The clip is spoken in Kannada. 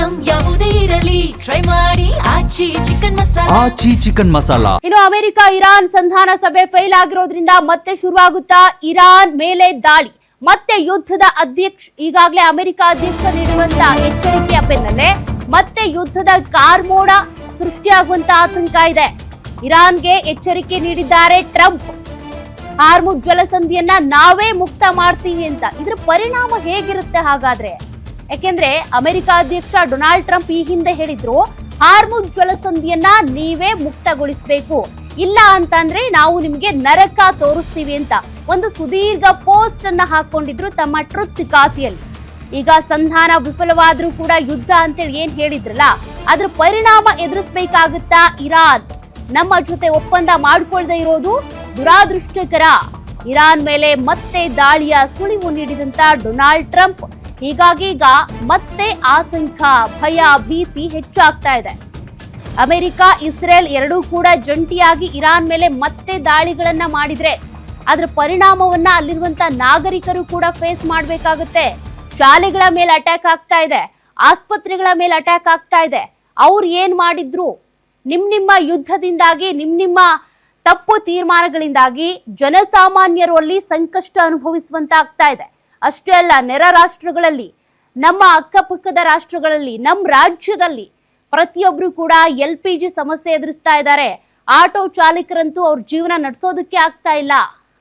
ಐಟಂ ಯಾವುದೇ ಇರಲಿ ಟ್ರೈ ಮಾಡಿ ಆಚಿ ಚಿಕನ್ ಮಸಾಲಾ. ಇನ್ನು ಅಮೆರಿಕ ಇರಾನ್ ಸಂಧಾನ ಸಭೆ ಫೇಲ್ ಆಗಿರೋದ್ರಿಂದ ಮತ್ತೆ ಶುರುವಾಗುತ್ತಾ ಇರಾನ್ ಮೇಲೆ ದಾಳಿ. ಮತ್ತೆ ಯುದ್ಧದ ಈಗಾಗಲೇ ಅಮೆರಿಕ ಅಧ್ಯಕ್ಷ ನೀಡುವಂತ ಎಚ್ಚರಿಕೆಯ ಬೆನ್ನಲ್ಲೇ ಮತ್ತೆ ಯುದ್ಧದ ಕಾರ್ಮೋಡ ಸೃಷ್ಟಿಯಾಗುವಂತ ಆತಂಕ ಇದೆ. ಇರಾನ್ಗೆ ಎಚ್ಚರಿಕೆ ನೀಡಿದ್ದಾರೆ ಟ್ರಂಪ್. ಹಾರ್ಮುಜ್ ಜಲಸಂಧಿಯನ್ನ ನಾವೇ ಮುಕ್ತ ಮಾಡ್ತೀವಿ ಅಂತ. ಇದ್ರ ಪರಿಣಾಮ ಹೇಗಿರುತ್ತೆ ಹಾಗಾದ್ರೆ? ಯಾಕೆಂದ್ರೆ ಅಮೆರಿಕ ಅಧ್ಯಕ್ಷ ಡೊನಾಲ್ಡ್ ಟ್ರಂಪ್ ಈ ಹಿಂದೆ ಹೇಳಿದ್ರು, ಹಾರ್ಮುಜ್ ಜಲಸಂಧಿಯನ್ನ ನೀವೇ ಮುಕ್ತಗೊಳಿಸಬೇಕು, ಇಲ್ಲ ಅಂತಂದ್ರೆ ನಾವು ನಿಮ್ಗೆ ನರಕ ತೋರಿಸ್ತೀವಿ ಅಂತ ಒಂದು ಸುದೀರ್ಘ ಪೋಸ್ಟ್ ಅನ್ನ ಹಾಕೊಂಡಿದ್ರು ತಮ್ಮ ಟ್ರುತ್ ಖಾತೆಯಲ್ಲಿ. ಈಗ ಸಂಧಾನ ವಿಫಲವಾದ್ರೂ ಕೂಡ ಯುದ್ಧ ಅಂತೇಳಿ ಏನ್ ಹೇಳಿದ್ರಲ್ಲ, ಅದ್ರ ಪರಿಣಾಮ ಎದುರಿಸಬೇಕಾಗುತ್ತಾ ಇರಾನ್? ನಮ್ಮ ಜೊತೆ ಒಪ್ಪಂದ ಮಾಡ್ಕೊಳ್ದೇ ಇರೋದು ದುರಾದೃಷ್ಟಕರ. ಇರಾನ್ ಮೇಲೆ ಮತ್ತೆ ದಾಳಿಯ ಸುಳಿವು ನೀಡಿದಂತ ಡೊನಾಲ್ಡ್ ಟ್ರಂಪ್. ಹೀಗಾಗಿ ಈಗ ಮತ್ತೆ ಆತಂಕ, ಭಯ, ಭೀತಿ ಹೆಚ್ಚಾಗ್ತಾ ಇದೆ. ಅಮೆರಿಕ, ಇಸ್ರೇಲ್ ಎರಡೂ ಕೂಡ ಜಂಟಿಯಾಗಿ ಇರಾನ್ ಮೇಲೆ ಮತ್ತೆ ದಾಳಿಗಳನ್ನ ಮಾಡಿದ್ರೆ ಅದರ ಪರಿಣಾಮವನ್ನ ಅಲ್ಲಿರುವಂತ ನಾಗರಿಕರು ಕೂಡ ಫೇಸ್ ಮಾಡ್ಬೇಕಾಗುತ್ತೆ. ಶಾಲೆಗಳ ಮೇಲೆ ಅಟ್ಯಾಕ್ ಆಗ್ತಾ ಇದೆ, ಆಸ್ಪತ್ರೆಗಳ ಮೇಲೆ ಅಟ್ಯಾಕ್ ಆಗ್ತಾ ಇದೆ. ಅವ್ರು ಏನ್ ಮಾಡಿದ್ರು? ನಿಮ್ಮ ಯುದ್ಧದಿಂದಾಗಿ, ನಿಮ್ಮ ತಪ್ಪು ತೀರ್ಮಾನಗಳಿಂದಾಗಿ ಜನಸಾಮಾನ್ಯರು ಅಲ್ಲಿ ಸಂಕಷ್ಟ ಅನುಭವಿಸುವಂತ ಆಗ್ತಾ ಇದೆ. ಅಷ್ಟೇ ಅಲ್ಲ, ನೆರ ರಾಷ್ಟ್ರಗಳಲ್ಲಿ, ನಮ್ಮ ಅಕ್ಕಪಕ್ಕದ ರಾಷ್ಟ್ರಗಳಲ್ಲಿ, ನಮ್ಮ ರಾಜ್ಯದಲ್ಲಿ ಪ್ರತಿಯೊಬ್ರು ಕೂಡ LPG ಸಮಸ್ಯೆ ಎದುರಿಸ್ತಾ ಇದ್ದಾರೆ. ಆಟೋ ಚಾಲಕರಂತೂ ಅವ್ರ ಜೀವನ ನಡೆಸೋದಕ್ಕೆ ಆಗ್ತಾ ಇಲ್ಲ.